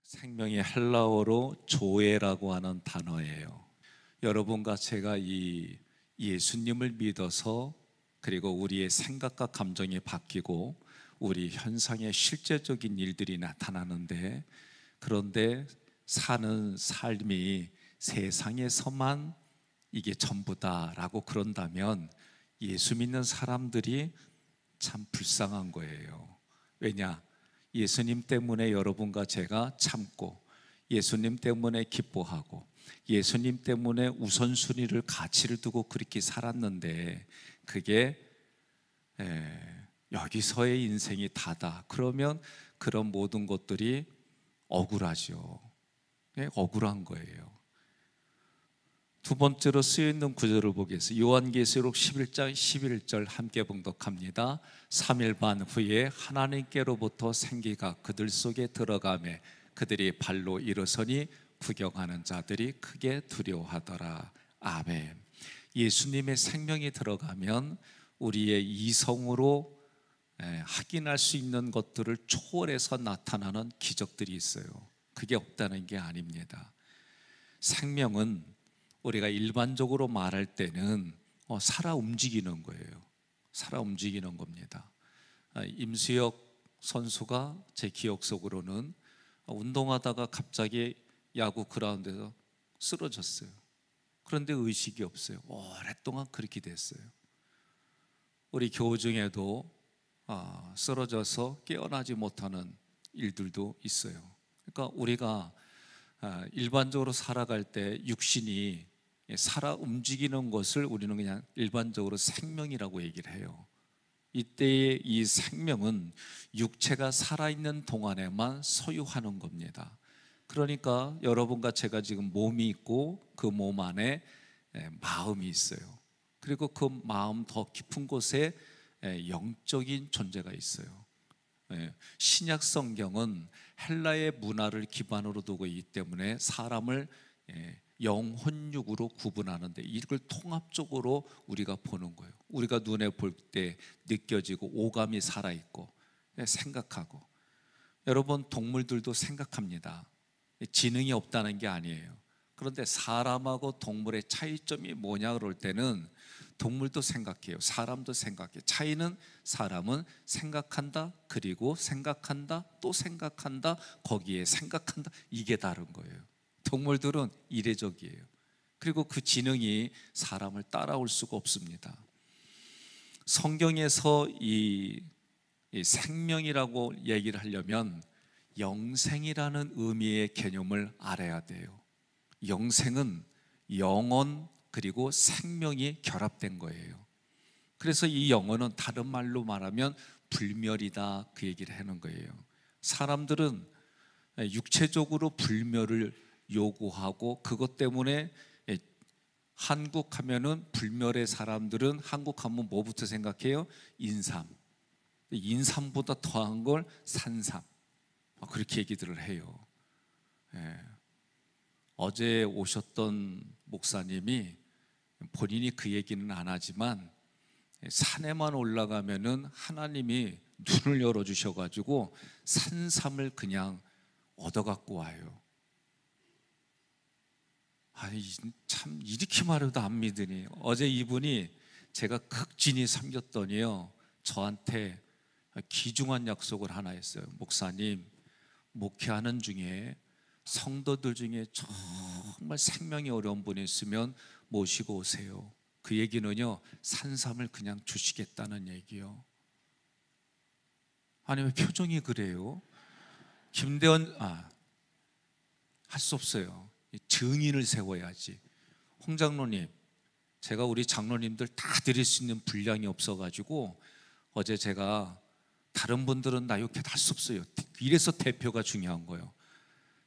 생명의 헬라어로 조에라고 하는 단어예요. 여러분과 제가 이 예수님을 믿어서 그리고 우리의 생각과 감정이 바뀌고 우리 현상에 실제적인 일들이 나타나는데, 그런데 사는 삶이 세상에서만 이게 전부다라고 그런다면 예수 믿는 사람들이 참 불쌍한 거예요. 왜냐? 예수님 때문에 여러분과 제가 참고, 예수님 때문에 기뻐하고, 예수님 때문에 우선순위를 가치를 두고 그렇게 살았는데, 그게 여기서의 인생이 다다 그러면 그런 모든 것들이 억울하죠. 억울한 거예요. 두 번째로 쓰여있는 구절을 보겠습니다. 요한계시록 11장 11절 함께 봉독합니다. 3일 반 후에 하나님께로부터 생기가 그들 속에 들어가매 그들이 발로 일어서니 구경하는 자들이 크게 두려워하더라. 아멘. 예수님의 생명이 들어가면 우리의 이성으로 확인할 수 있는 것들을 초월해서 나타나는 기적들이 있어요. 그게 없다는 게 아닙니다. 생명은 우리가 일반적으로 말할 때는 살아 움직이는 거예요. 살아 움직이는 겁니다. 임수혁 선수가 제 기억 속으로는 운동하다가 갑자기 야구 그라운드에서 쓰러졌어요. 그런데 의식이 없어요. 오랫동안 그렇게 됐어요. 우리 교우 중에도 쓰러져서 깨어나지 못하는 일들도 있어요. 그러니까 우리가 일반적으로 살아갈 때 육신이 살아 움직이는 것을 우리는 그냥 일반적으로 생명이라고 얘기를 해요. 이때의 이 생명은 육체가 살아있는 동안에만 소유하는 겁니다. 그러니까 여러분과 제가 지금 몸이 있고 그 몸 안에 마음이 있어요. 그리고 그 마음 더 깊은 곳에 영적인 존재가 있어요. 신약 성경은 헬라의 문화를 기반으로 두고 있기 때문에 사람을 영혼육으로 구분하는데 이걸 통합적으로 우리가 보는 거예요. 우리가 눈에 볼 때 느껴지고 오감이 살아있고 생각하고. 여러분, 동물들도 생각합니다. 지능이 없다는 게 아니에요. 그런데 사람하고 동물의 차이점이 뭐냐 그럴 때는 동물도 생각해요. 사람도 생각해요. 차이는 사람은 생각한다, 그리고 생각한다, 또 생각한다, 거기에 생각한다, 이게 다른 거예요. 동물들은 이례적이에요. 그리고 그 지능이 사람을 따라올 수가 없습니다. 성경에서 이 생명이라고 얘기를 하려면 영생이라는 의미의 개념을 알아야 돼요. 영생은 영혼 그리고 생명이 결합된 거예요. 그래서 이 영혼은 다른 말로 말하면 불멸이다, 그 얘기를 하는 거예요. 사람들은 육체적으로 불멸을 요구하고, 그것 때문에 한국 하면은 불멸의 사람들은 한국 하면 뭐부터 생각해요? 인삼. 인삼보다 더한 걸 산삼, 그렇게 얘기들을 해요. 어제 오셨던 목사님이 본인이 그 얘기는 안 하지만 산에만 올라가면은 하나님이 눈을 열어주셔가지고 산삼을 그냥 얻어갖고 와요. 참 이렇게 말해도 안 믿으니. 어제 이분이 제가 극진히 섬겼더니요, 저한테 귀중한 약속을 하나 했어요. 목사님, 목회하는 중에 성도들 중에 정말 생명이 어려운 분이 있으면 모시고 오세요. 그 얘기는요, 산삼을 그냥 주시겠다는 얘기요. 아니, 왜 표정이 그래요? 김대원, 할 수 없어요. 증인을 세워야지. 홍 장로님, 제가 우리 장로님들 다 드릴 수 있는 분량이 없어가지고 어제 제가, 다른 분들은 나 이렇게 할 수 없어요. 이래서 대표가 중요한 거예요.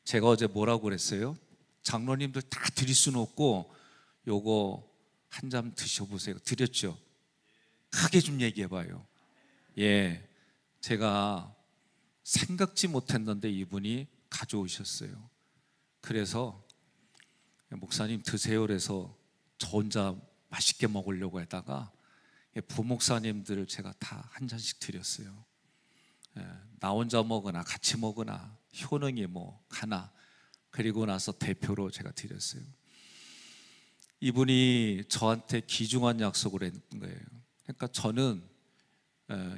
제가 어제 뭐라고 그랬어요? 장로님들 다 드릴 수는 없고 요거 한 잔 드셔보세요. 드렸죠? 크게 좀 얘기해봐요. 제가 생각지 못했는데 이분이 가져오셨어요. 그래서 목사님 드세요 그래서 저 혼자 맛있게 먹으려고 하다가 부목사님들 제가 다 한 잔씩 드렸어요. 나 혼자 먹으나 같이 먹으나 효능이 뭐 하나, 그리고 나서 대표로 제가 드렸어요. 이분이 저한테 귀중한 약속을 했던 거예요. 그러니까 저는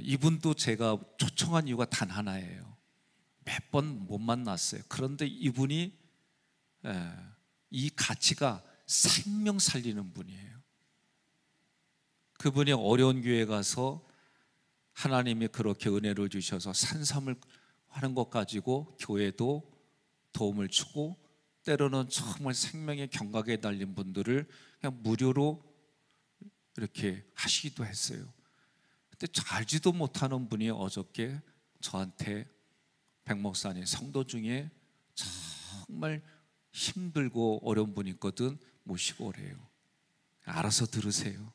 이분도 제가 초청한 이유가 단 하나예요. 몇 번 못 만났어요. 그런데 이분이 이 가치가 생명 살리는 분이에요. 그분이 어려운 교회에 가서 하나님이 그렇게 은혜를 주셔서 산삼을 하는 것 가지고 교회도 도움을 주고, 때로는 정말 생명의 경각에 달린 분들을 그냥 무료로 이렇게 하시기도 했어요. 근데 알지도 못하는 분이 어저께 저한테 백 목사님, 성도 중에 정말 힘들고 어려운 분이 있거든, 모시고 오래요. 알아서 들으세요.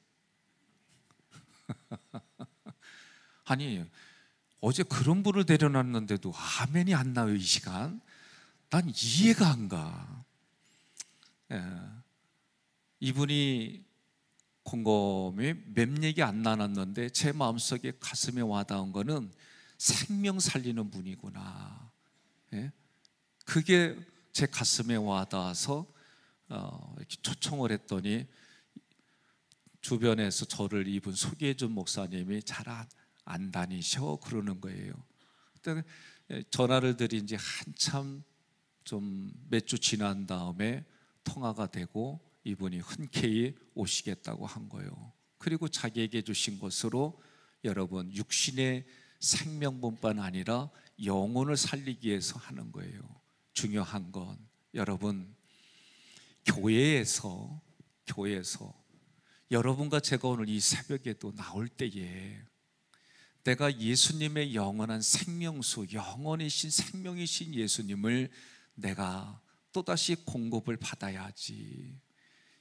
아니, 어제 그런 분을 데려놨는데도 아멘이 안 나와요. 이 시간 난 이해가 안 가. 이분이 곰곰이 몇 얘기 안 나눴는데 제 마음속에 가슴에 와닿은 거는 생명 살리는 분이구나. 그게 제 가슴에 와닿아서 이렇게 초청을 했더니 주변에서 저를 이분 소개해준 목사님이 잘 안 다니셔 그러는 거예요. 그때 전화를 드린 지 한참 좀 몇 주 지난 다음에 통화가 되고 이분이 흔쾌히 오시겠다고 한 거예요. 그리고 자기에게 주신 것으로 여러분, 육신의 생명뿐만 아니라 영혼을 살리기 위해서 하는 거예요. 중요한 건 여러분, 교회에서 여러분과 제가 오늘 이 새벽에도 나올 때에 내가 예수님의 영원한 생명수, 영원이신 생명이신 예수님을 내가 또다시 공급을 받아야지.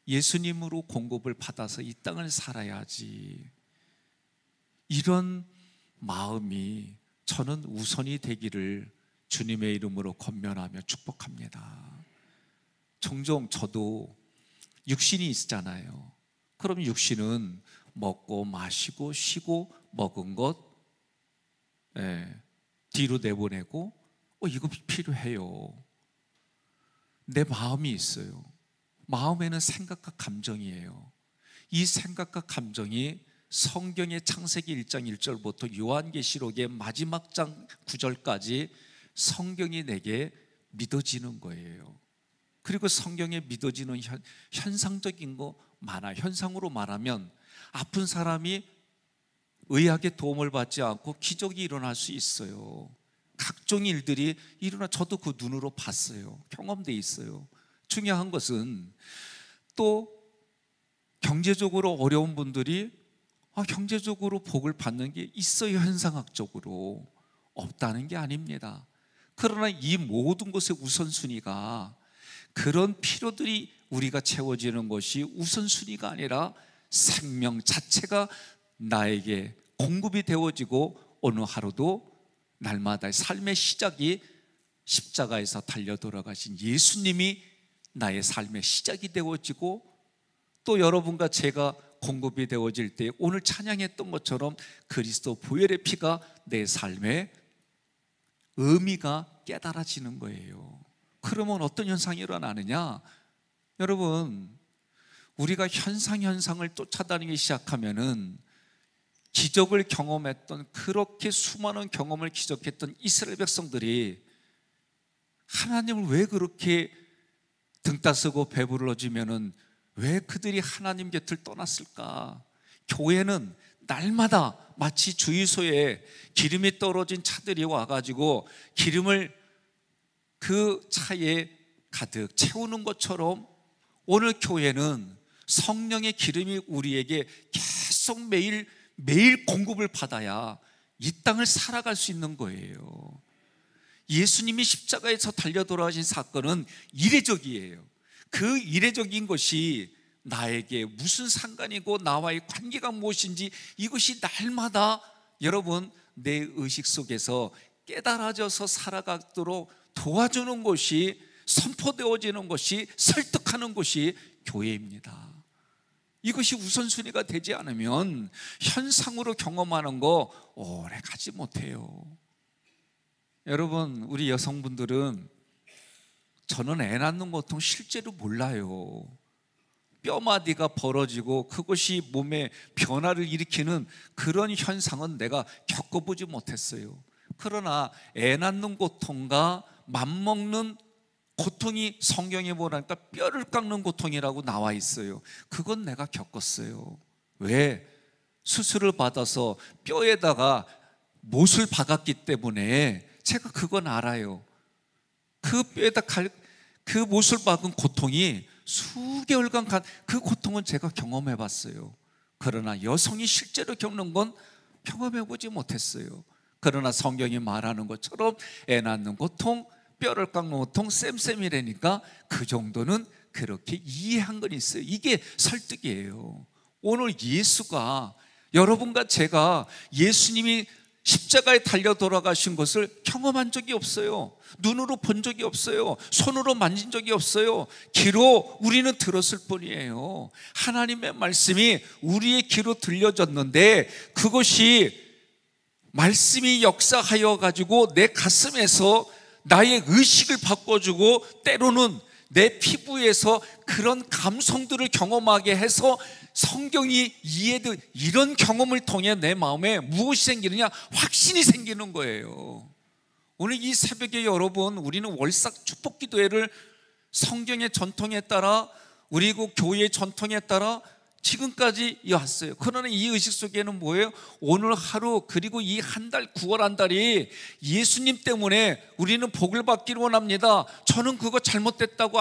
예수님으로 공급을 받아서 이 땅을 살아야지. 이런 마음이 저는 우선이 되기를 주님의 이름으로 권면하며 축복합니다. 종종 저도 육신이 있잖아요. 그럼 육신은 먹고 마시고 쉬고 먹은 것 뒤로 내보내고 이거 필요해요. 내 마음이 있어요. 마음에는 생각과 감정이에요. 이 생각과 감정이 성경의 창세기 1장 1절부터 요한계시록의 마지막 장 9절까지 성경이 내게 믿어지는 거예요. 그리고 성경에 믿어지는 현상적인 거 많아요. 현상으로 말하면 아픈 사람이 의학의 도움을 받지 않고 기적이 일어날 수 있어요. 각종 일들이 일어나, 저도 그 눈으로 봤어요. 경험돼 있어요. 중요한 것은 또 경제적으로 어려운 분들이 경제적으로 복을 받는 게 있어요. 현상학적으로 없다는 게 아닙니다. 그러나 이 모든 것의 우선순위가 그런 필요들이 우리가 채워지는 것이 우선순위가 아니라 생명 자체가 나에게 공급이 되어지고 어느 하루도 날마다의 삶의 시작이 십자가에서 달려 돌아가신 예수님이 나의 삶의 시작이 되어지고, 또 여러분과 제가 공급이 되어질 때 오늘 찬양했던 것처럼 그리스도 보혈의 피가 내 삶의 의미가 깨달아지는 거예요. 그러면 어떤 현상이 일어나느냐? 여러분, 우리가 현상을 쫓아다니기 시작하면은 기적을 경험했던, 그렇게 수많은 경험을 기적했던 이스라엘 백성들이 하나님을 왜 그렇게 등 따스고 배부러지면은 왜 그들이 하나님 곁을 떠났을까? 교회는 날마다 마치 주유소에 기름이 떨어진 차들이 와가지고 기름을 그 차에 가득 채우는 것처럼 오늘 교회는 성령의 기름이 우리에게 계속 매일 공급을 받아야 이 땅을 살아갈 수 있는 거예요. 예수님이 십자가에서 달려 돌아가신 사건은 이례적이에요. 그 이례적인 것이 나에게 무슨 상관이고 나와의 관계가 무엇인지 이것이 날마다 여러분 내 의식 속에서 깨달아져서 살아가도록 도와주는 것이, 선포되어지는 것이, 설득하는 것이 교회입니다. 이것이 우선순위가 되지 않으면 현상으로 경험하는 거 오래 가지 못해요. 여러분, 우리 여성분들은 저는 애 낳는 고통 실제로 몰라요. 뼈마디가 벌어지고 그것이 몸에 변화를 일으키는 그런 현상은 내가 겪어보지 못했어요. 그러나 애 낳는 고통과 맞먹는 고통이 성경에 보니까 뼈를 깎는 고통이라고 나와 있어요. 그건 내가 겪었어요. 왜? 수술을 받아서 뼈에다가 못을 박았기 때문에 제가 그건 알아요. 그 뼈에다 그 못을 박은 고통이 수개월간 그 고통은 제가 경험해 봤어요. 그러나 여성이 실제로 겪는 건 경험해 보지 못했어요. 그러나 성경이 말하는 것처럼 애 낳는 고통, 뼈를 깎는 고통 쌤쌤이라니까 그 정도는 그렇게 이해한 건 있어요. 이게 설득이에요. 오늘 예수가, 여러분과 제가 예수님이 십자가에 달려 돌아가신 것을 경험한 적이 없어요. 눈으로 본 적이 없어요. 손으로 만진 적이 없어요. 귀로 우리는 들었을 뿐이에요. 하나님의 말씀이 우리의 귀로 들려졌는데 그것이 말씀이 역사하여 가지고 내 가슴에서 나의 의식을 바꿔주고 때로는 내 피부에서 그런 감성들을 경험하게 해서 성경이 이해된 이런 경험을 통해 내 마음에 무엇이 생기느냐? 확신이 생기는 거예요. 오늘 이 새벽에 여러분, 우리는 월삭 축복기도회를 성경의 전통에 따라, 우리 그 교회의 전통에 따라 지금까지 왔어요. 그러나 이 의식 속에는 뭐예요? 오늘 하루 그리고 이 한 달, 9월 한 달이 예수님 때문에 우리는 복을 받기를 원합니다. 저는 그거 잘못됐다고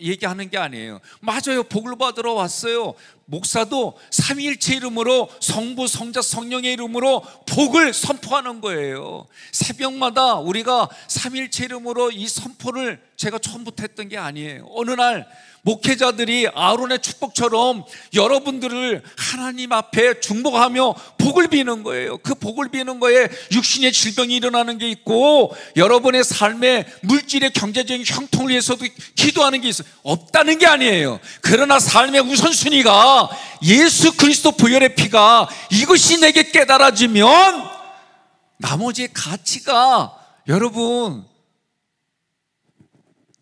얘기하는 게 아니에요. 맞아요. 복을 받으러 왔어요. 목사도 삼위일체 이름으로 성부, 성자, 성령의 이름으로 복을 선포하는 거예요. 새벽마다 우리가 삼위일체 이름으로 이 선포를 제가 처음부터 했던 게 아니에요. 어느 날 목회자들이 아론의 축복처럼 여러분들을 하나님 앞에 중복하며 복을 비는 거예요. 그 복을 비는 거에 육신의 질병이 일어나는 게 있고 여러분의 삶의 물질의 경제적인 형통을 위해서도 기도하는 게 있어요. 없다는 게 아니에요. 그러나 삶의 우선순위가 예수 그리스도 부활의 피가, 이것이 내게 깨달아지면 나머지의 가치가 여러분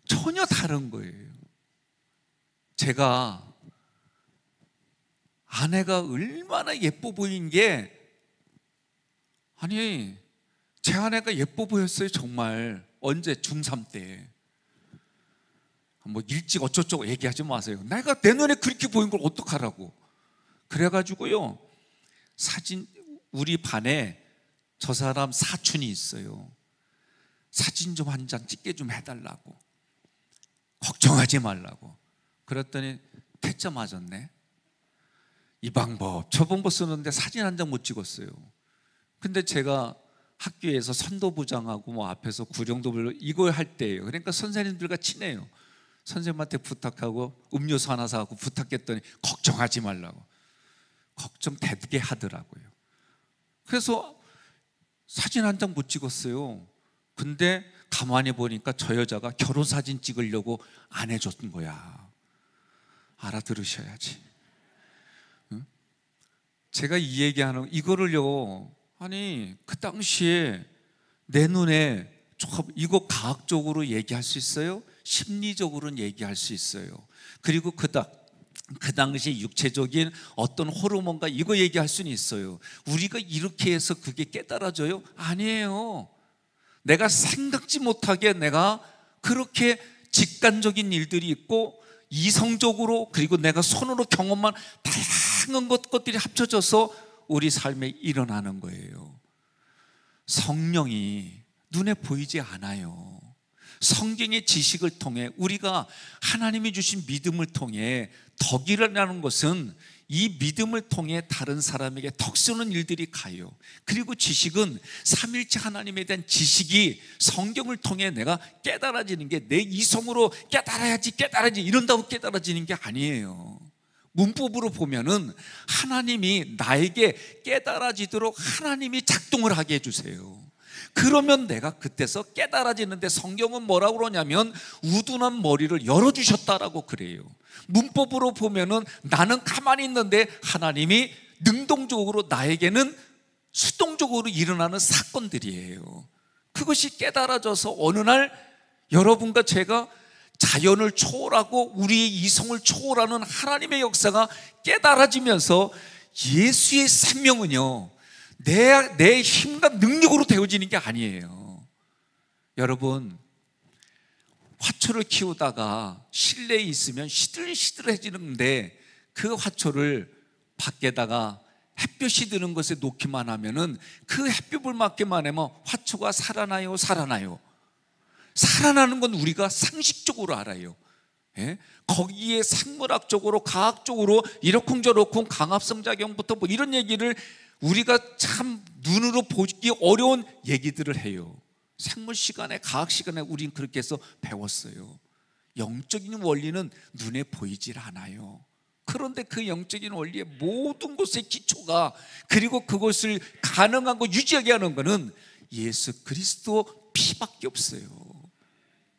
전혀 다른 거예요. 제가 아내가 얼마나 예뻐 보인 게, 아니 제 아내가 예뻐 보였어요. 정말. 언제? 중3 때. 뭐 일찍 어쩌고저쩌고 얘기하지 마세요. 내가 내 눈에 그렇게 보인 걸 어떡하라고. 그래가지고요, 사진, 우리 반에 저 사람 사촌이 있어요. 사진 좀 한 장 찍게 좀 해달라고, 걱정하지 말라고. 그랬더니 퇴짜 맞았네. 이 방법 저 방법 쓰는데 사진 한 장 못 찍었어요. 근데 제가 학교에서 선도부장하고 뭐 앞에서 구령도 불러 이거 할 때예요. 그러니까 선생님들과 친해요. 선생님한테 부탁하고 음료수 하나 사갖고 부탁했더니 걱정하지 말라고, 걱정 되게 하더라고요. 그래서 사진 한 장 못 찍었어요. 근데 가만히 보니까 저 여자가 결혼사진 찍으려고 안 해줬던 거야. 알아들으셔야지. 응? 제가 이 얘기하는 이거를요, 아니 그 당시에 내 눈에 이거 과학적으로 얘기할 수 있어요? 심리적으로는 얘기할 수 있어요. 그리고 그 당시 육체적인 어떤 호르몬과 이거 얘기할 수는 있어요. 우리가 이렇게 해서 그게 깨달아져요? 아니에요. 내가 생각지 못하게 내가 그렇게 직관적인 일들이 있고 이성적으로, 그리고 내가 손으로 경험한 다양한 것들이 합쳐져서 우리 삶에 일어나는 거예요. 성령이 눈에 보이지 않아요. 성경의 지식을 통해, 우리가 하나님이 주신 믿음을 통해 덕이 일어나는 것은 이 믿음을 통해 다른 사람에게 덕 쓰는 일들이 가요. 그리고 지식은 삼일체 하나님에 대한 지식이 성경을 통해 내가 깨달아지는 게, 내 이성으로 깨달아야지 이런다고 깨달아지는 게 아니에요. 문법으로 보면은 하나님이 나에게 깨달아지도록 하나님이 작동을 하게 해주세요. 그러면 내가 그때서 깨달아지는데, 성경은 뭐라고 그러냐면 우둔한 머리를 열어주셨다라고 그래요. 문법으로 보면은 나는 가만히 있는데 하나님이 능동적으로 나에게는 수동적으로 일어나는 사건들이에요. 그것이 깨달아져서 어느 날 여러분과 제가 자연을 초월하고 우리의 이성을 초월하는 하나님의 역사가 깨달아지면서 예수의 생명은요, 내 힘과 능력으로 되어지는 게 아니에요. 여러분, 화초를 키우다가 실내에 있으면 시들시들해지는데 그 화초를 밖에다가 햇볕이 드는 것에 놓기만 하면은 그 햇볕을 맞기만 하면 화초가 살아나요, 살아나요? 살아나는 건 우리가 상식적으로 알아요. 예? 거기에 생물학적으로, 과학적으로 이러쿵저러쿵 강합성작용부터 뭐 이런 얘기를 우리가 참 눈으로 보기 어려운 얘기들을 해요. 생물 시간에, 과학 시간에 우린 그렇게 해서 배웠어요. 영적인 원리는 눈에 보이질 않아요. 그런데 그 영적인 원리의 모든 것의 기초가, 그리고 그것을 가능한 거 유지하게 하는 것은 예수 그리스도 피밖에 없어요.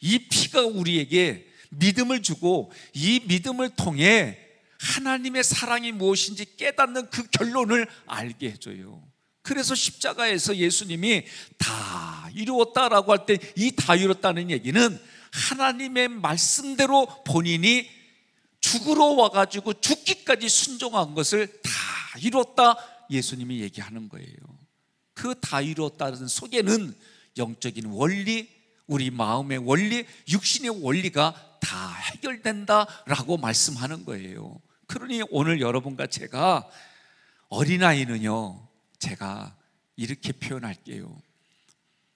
이 피가 우리에게 믿음을 주고 이 믿음을 통해 하나님의 사랑이 무엇인지 깨닫는 그 결론을 알게 해줘요. 그래서 십자가에서 예수님이 다 이루었다라고 할 때 이 다 이루었다는 얘기는 하나님의 말씀대로 본인이 죽으러 와가지고 죽기까지 순종한 것을 다 이루었다, 예수님이 얘기하는 거예요. 그 다 이루었다는 속에는 영적인 원리, 우리 마음의 원리, 육신의 원리가 다 해결된다라고 말씀하는 거예요. 그러니 오늘 여러분과 제가, 어린아이는요, 제가 이렇게 표현할게요.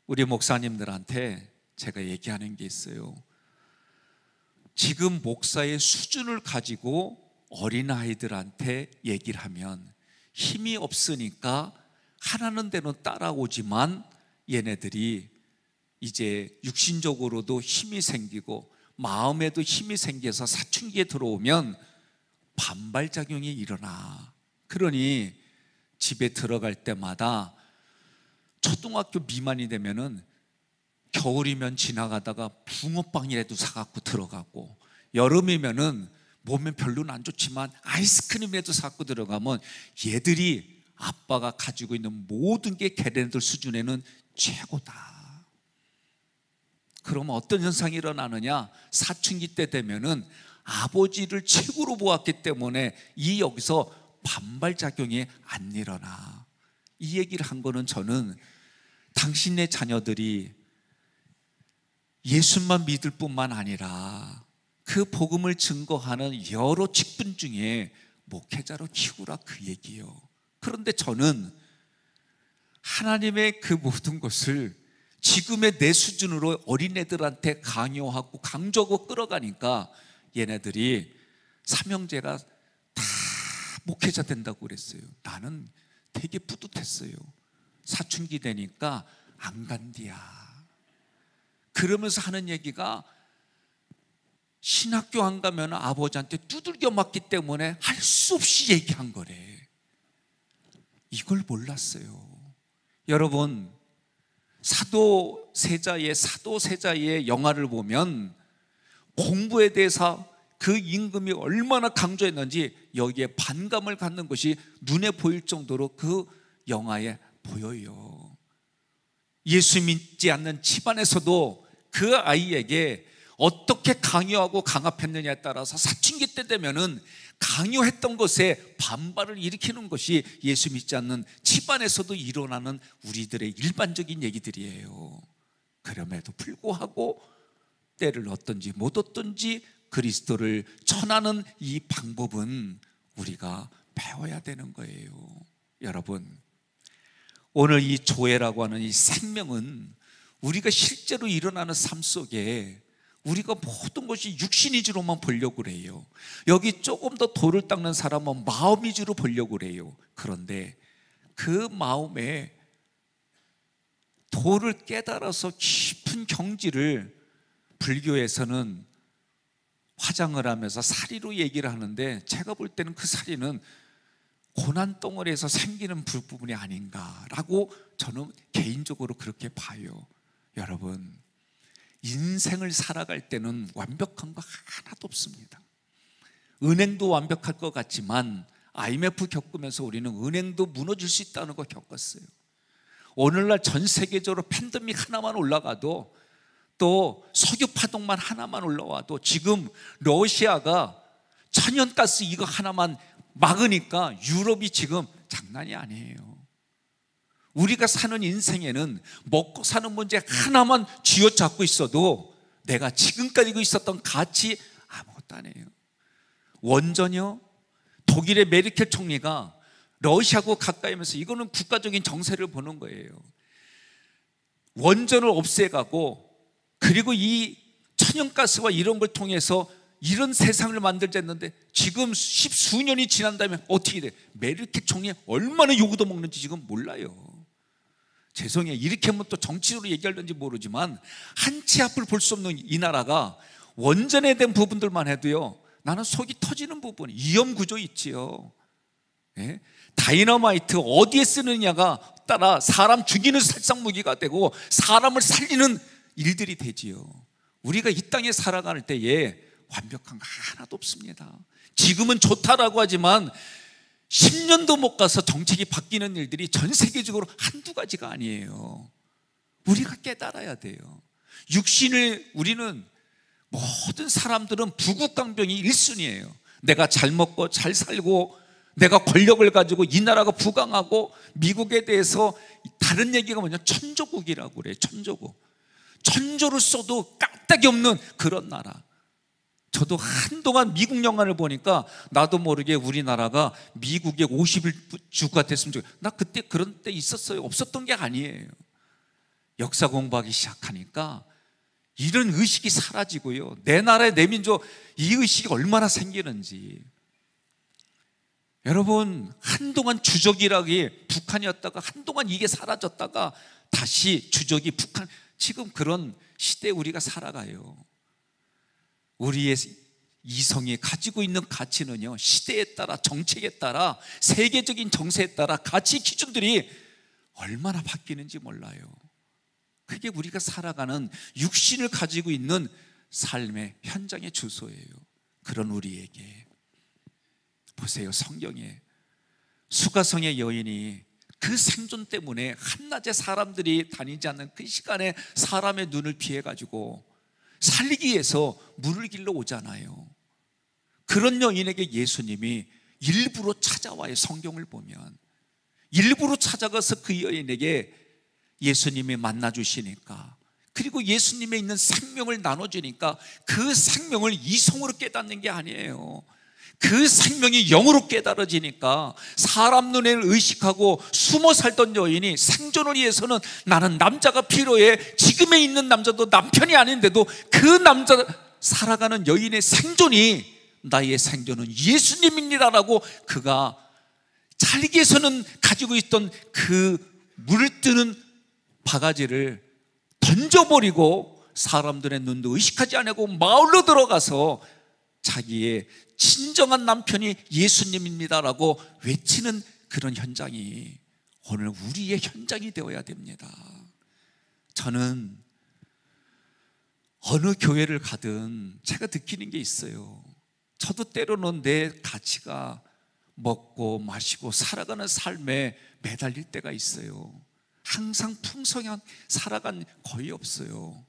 우리 목사님들한테 제가 얘기하는 게 있어요. 지금 목사의 수준을 가지고 어린아이들한테 얘기를 하면 힘이 없으니까 하라는 대로 따라오지만 얘네들이 이제 육신적으로도 힘이 생기고 마음에도 힘이 생겨서 사춘기에 들어오면 반발작용이 일어나. 그러니 집에 들어갈 때마다 초등학교 미만이 되면은 겨울이면 지나가다가 붕어빵이라도 사갖고 들어가고, 여름이면은 몸에 별로는 안 좋지만 아이스크림이라도 사갖고 들어가면 얘들이 아빠가 가지고 있는 모든 게 걔네들 수준에는 최고다. 그러면 어떤 현상이 일어나느냐? 사춘기 때 되면은 아버지를 최고로 보았기 때문에 이 여기서 반발작용이 안 일어나. 이 얘기를 한 거는 저는 당신의 자녀들이 예수만 믿을 뿐만 아니라 그 복음을 증거하는 여러 직분 중에 목회자로 키우라, 그 얘기예요. 그런데 저는 하나님의 그 모든 것을 지금의 내 수준으로 어린애들한테 강요하고 강조하고 끌어가니까 얘네들이 삼형제가 다 목회자 된다고 그랬어요. 나는 되게 뿌듯했어요. 사춘기 되니까 안 간디야. 그러면서 하는 얘기가, 신학교 안 가면 아버지한테 두들겨 맞기 때문에 할 수 없이 얘기한 거래. 이걸 몰랐어요. 여러분, 사도세자의 영화를 보면 공부에 대해서 그 임금이 얼마나 강조했는지 여기에 반감을 갖는 것이 눈에 보일 정도로 그 영화에 보여요. 예수 믿지 않는 집안에서도 그 아이에게 어떻게 강요하고 강압했느냐에 따라서 사춘기 때 되면은 강요했던 것에 반발을 일으키는 것이 예수 믿지 않는 집안에서도 일어나는 우리들의 일반적인 얘기들이에요. 그럼에도 불구하고 때를 얻든지 못 얻든지 그리스도를 전하는 이 방법은 우리가 배워야 되는 거예요. 여러분, 오늘 이 조회라고 하는 이 생명은 우리가 실제로 일어나는 삶 속에 우리가 모든 것이 육신 위주로만 보려고 그래요. 여기 조금 더 돌을 닦는 사람은 마음 위주로 보려고 그래요. 그런데 그 마음에 도를 깨달아서 깊은 경지를 불교에서는 화장을 하면서 사리로 얘기를 하는데, 제가 볼 때는 그 사리는 고난 덩어리에서 생기는 부분이 아닌가라고 저는 개인적으로 그렇게 봐요. 여러분, 인생을 살아갈 때는 완벽한 거 하나도 없습니다. 은행도 완벽할 것 같지만 IMF 겪으면서 우리는 은행도 무너질 수 있다는 거 겪었어요. 오늘날 전 세계적으로 팬데믹 하나만 올라가도 또 석유 파동만 하나만 올라와도 지금 러시아가 천연가스 이거 하나만 막으니까 유럽이 지금 장난이 아니에요. 우리가 사는 인생에는 먹고 사는 문제 하나만 쥐어잡고 있어도 내가 지금까지 있었던 가치 아무것도 아니에요. 원전이요, 독일의 메르켈 총리가 러시아하고 가까이 하면서 이거는 국가적인 정세를 보는 거예요. 원전을 없애가고 그리고 이 천연가스와 이런 걸 통해서 이런 세상을 만들자 했는데 지금 십수년이 지난 다음에 어떻게 돼? 메르켈 총리 얼마나 요구도 먹는지 지금 몰라요. 죄송해요. 이렇게 하면 또 정치적으로 얘기할는지 모르지만 한 치 앞을 볼 수 없는 이 나라가 원전에 대한 부분들만 해도요, 나는 속이 터지는 부분, 위험구조 있지요. 예? 다이너마이트 어디에 쓰느냐가 따라 사람 죽이는 살상무기가 되고 사람을 살리는 일들이 되지요. 우리가 이 땅에 살아갈 때에 완벽한 거 하나도 없습니다. 지금은 좋다라고 하지만 10년도 못 가서 정책이 바뀌는 일들이 전 세계적으로 한두 가지가 아니에요. 우리가 깨달아야 돼요. 육신을 우리는 모든 사람들은 부국강병이 1순위예요. 내가 잘 먹고 잘 살고 내가 권력을 가지고 이 나라가 부강하고 미국에 대해서 다른 얘기가 뭐냐, 천조국이라고 그래요. 천조국. 천조를 써도 까딱이 없는 그런 나라. 저도 한동안 미국 영화를 보니까 나도 모르게 우리나라가 미국의 50일주가 됐으면 좋겠어요. 나 그때 그런 때 있었어요. 없었던 게 아니에요. 역사 공부하기 시작하니까 이런 의식이 사라지고요, 내 나라의 내 민족 이 의식이 얼마나 생기는지. 여러분, 한동안 주적이라기 북한이었다가 한동안 이게 사라졌다가 다시 주적이 북한, 지금 그런 시대에 우리가 살아가요. 우리의 이성이 가지고 있는 가치는요, 시대에 따라 정책에 따라 세계적인 정세에 따라 가치 기준들이 얼마나 바뀌는지 몰라요. 그게 우리가 살아가는 육신을 가지고 있는 삶의 현장의 주소예요. 그런 우리에게 보세요. 성경에 수가성의 여인이 그 생존 때문에 한낮에 사람들이 다니지 않는 그 시간에 사람의 눈을 피해가지고 살리기 위해서 물을 길러 오잖아요. 그런 여인에게 예수님이 일부러 찾아와요. 성경을 보면 일부러 찾아가서 그 여인에게 예수님이 만나주시니까, 그리고 예수님에 있는 생명을 나눠주니까 그 생명을 이성으로 깨닫는 게 아니에요. 그 생명이 영으로 깨달아지니까 사람 눈에는 의식하고 숨어 살던 여인이 생존을 위해서는 나는 남자가 필요해, 지금에 있는 남자도 남편이 아닌데도 그 남자 살아가는 여인의 생존이 나의 생존은 예수님입니다라고 그가 살기 위해서는 가지고 있던 그 물을 뜨는 바가지를 던져버리고 사람들의 눈도 의식하지 않고 마을로 들어가서 자기의 진정한 남편이 예수님입니다라고 외치는 그런 현장이 오늘 우리의 현장이 되어야 됩니다. 저는 어느 교회를 가든 제가 느끼는 게 있어요. 저도 때로는 내 가치가 먹고 마시고 살아가는 삶에 매달릴 때가 있어요. 항상 풍성한 살아간 거의 없어요.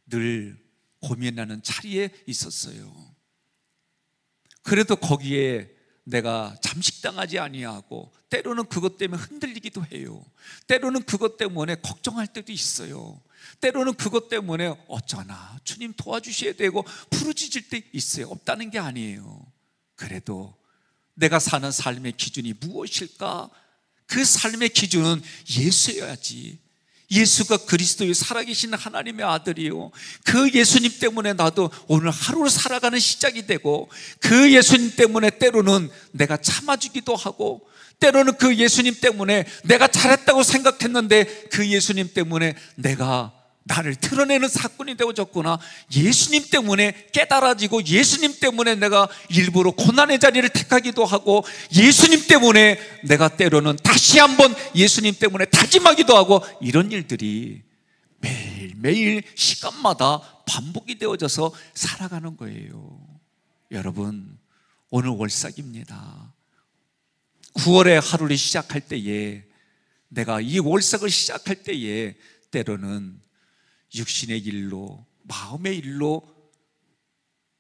늘 고민하는 자리에 있었어요. 그래도 거기에 내가 잠식당하지 아니하고 때로는 그것 때문에 흔들리기도 해요. 때로는 그것 때문에 걱정할 때도 있어요. 때로는 그것 때문에 어쩌나 주님 도와주셔야 되고 부르짖을 때 있어요. 없다는 게 아니에요. 그래도 내가 사는 삶의 기준이 무엇일까? 그 삶의 기준은 예수여야지. 예수가 그리스도의 살아계신 하나님의 아들이요, 그 예수님 때문에 나도 오늘 하루를 살아가는 시작이 되고, 그 예수님 때문에 때로는 내가 참아주기도 하고, 때로는 그 예수님 때문에 내가 잘했다고 생각했는데 그 예수님 때문에 내가 나를 드러내는 사건이 되어졌구나, 예수님 때문에 깨달아지고, 예수님 때문에 내가 일부러 고난의 자리를 택하기도 하고, 예수님 때문에 내가 때로는 다시 한번 예수님 때문에 다짐하기도 하고, 이런 일들이 매일매일 시간마다 반복이 되어져서 살아가는 거예요. 여러분, 오늘 월삭입니다. 9월의 하루를 시작할 때에, 내가 이 월삭을 시작할 때에 때로는 육신의 일로, 마음의 일로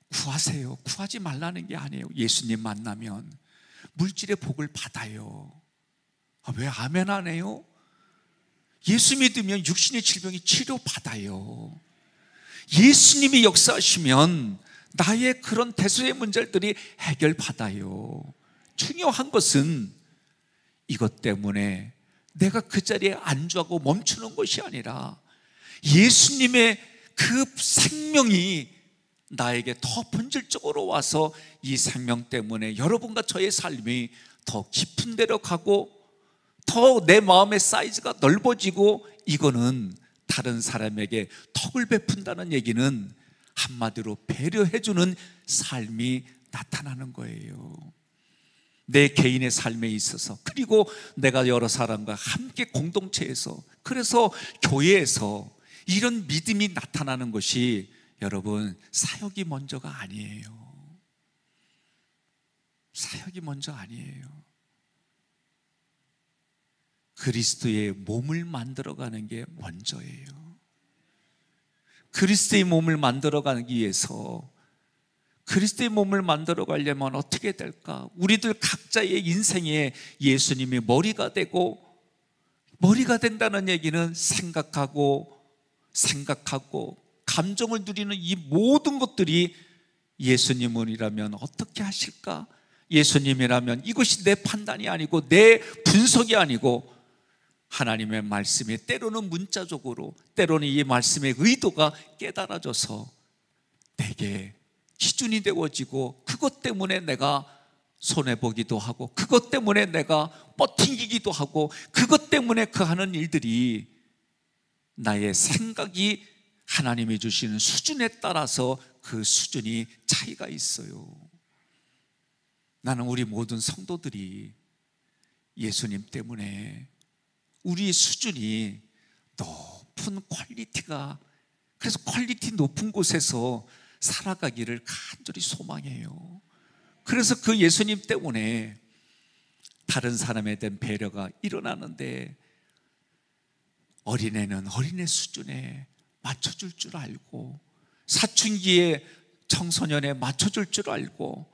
구하세요. 구하지 말라는 게 아니에요. 예수님 만나면 물질의 복을 받아요. 왜 아멘 안 해요? 예수 믿으면 육신의 질병이 치료받아요. 예수님이 역사하시면 나의 그런 대소의 문제들이 해결받아요. 중요한 것은 이것 때문에 내가 그 자리에 안주하고 멈추는 것이 아니라 예수님의 그 생명이 나에게 더 본질적으로 와서 이 생명 때문에 여러분과 저의 삶이 더 깊은 데로 가고 더 내 마음의 사이즈가 넓어지고, 이거는 다른 사람에게 덕을 베푼다는 얘기는 한마디로 배려해주는 삶이 나타나는 거예요. 내 개인의 삶에 있어서, 그리고 내가 여러 사람과 함께 공동체에서, 그래서 교회에서 이런 믿음이 나타나는 것이 여러분 사역이 먼저가 아니에요. 사역이 먼저 아니에요. 그리스도의 몸을 만들어가는 게 먼저예요. 그리스도의 몸을 만들어가기 위해서, 그리스도의 몸을 만들어 가려면 어떻게 될까? 우리들 각자의 인생에 예수님이 머리가 되고, 머리가 된다는 얘기는 생각하고 감정을 누리는 이 모든 것들이 예수님이라면 어떻게 하실까? 예수님이라면 이것이 내 판단이 아니고 내 분석이 아니고 하나님의 말씀에 때로는 문자적으로, 때로는 이 말씀의 의도가 깨달아져서 내게 기준이 되어지고, 그것 때문에 내가 손해보기도 하고, 그것 때문에 내가 뻗팅기기도 하고, 그것 때문에 그 하는 일들이 나의 생각이 하나님이 주시는 수준에 따라서 그 수준이 차이가 있어요. 나는 우리 모든 성도들이 예수님 때문에 우리의 수준이 높은 퀄리티가, 그래서 퀄리티 높은 곳에서 살아가기를 간절히 소망해요. 그래서 그 예수님 때문에 다른 사람에 대한 배려가 일어나는데, 어린애는 어린애 수준에 맞춰줄 줄 알고, 사춘기에 청소년에 맞춰줄 줄 알고,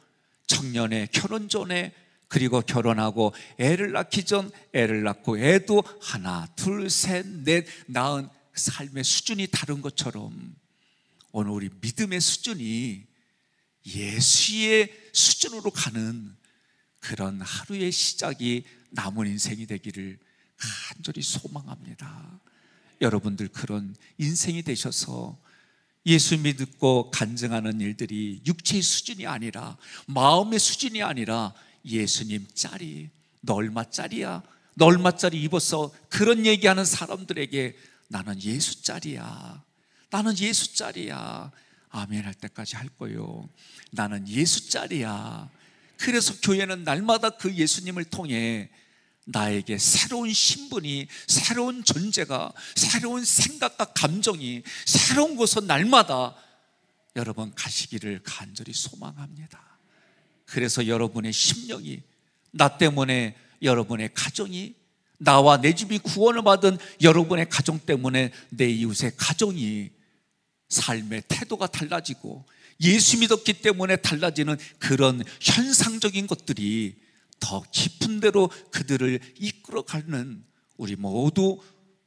청년에 결혼 전에, 그리고 결혼하고 애를 낳기 전, 애를 낳고 애도 하나 둘 셋 넷 낳은 삶의 수준이 다른 것처럼 오늘 우리 믿음의 수준이 예수의 수준으로 가는 그런 하루의 시작이 남은 인생이 되기를 간절히 소망합니다. 여러분들 그런 인생이 되셔서 예수 믿고 간증하는 일들이 육체의 수준이 아니라, 마음의 수준이 아니라 예수님 짜리, 너 얼마짜리야? 너 얼마짜리 입었어? 그런 얘기하는 사람들에게 나는 예수 짜리야, 나는 예수 짜리야, 아멘 할 때까지 할 거예요. 나는 예수 짜리야. 그래서 교회는 날마다 그 예수님을 통해 나에게 새로운 신분이, 새로운 존재가, 새로운 생각과 감정이, 새로운 곳은 날마다 여러분 가시기를 간절히 소망합니다. 그래서 여러분의 심령이, 나 때문에 여러분의 가정이, 나와 내 집이 구원을 받은 여러분의 가정 때문에 내 이웃의 가정이 삶의 태도가 달라지고, 예수 믿었기 때문에 달라지는 그런 현상적인 것들이 더 깊은 데로 그들을 이끌어가는 우리 모두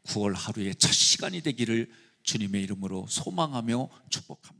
9월 하루의 첫 시간이 되기를 주님의 이름으로 소망하며 축복합니다.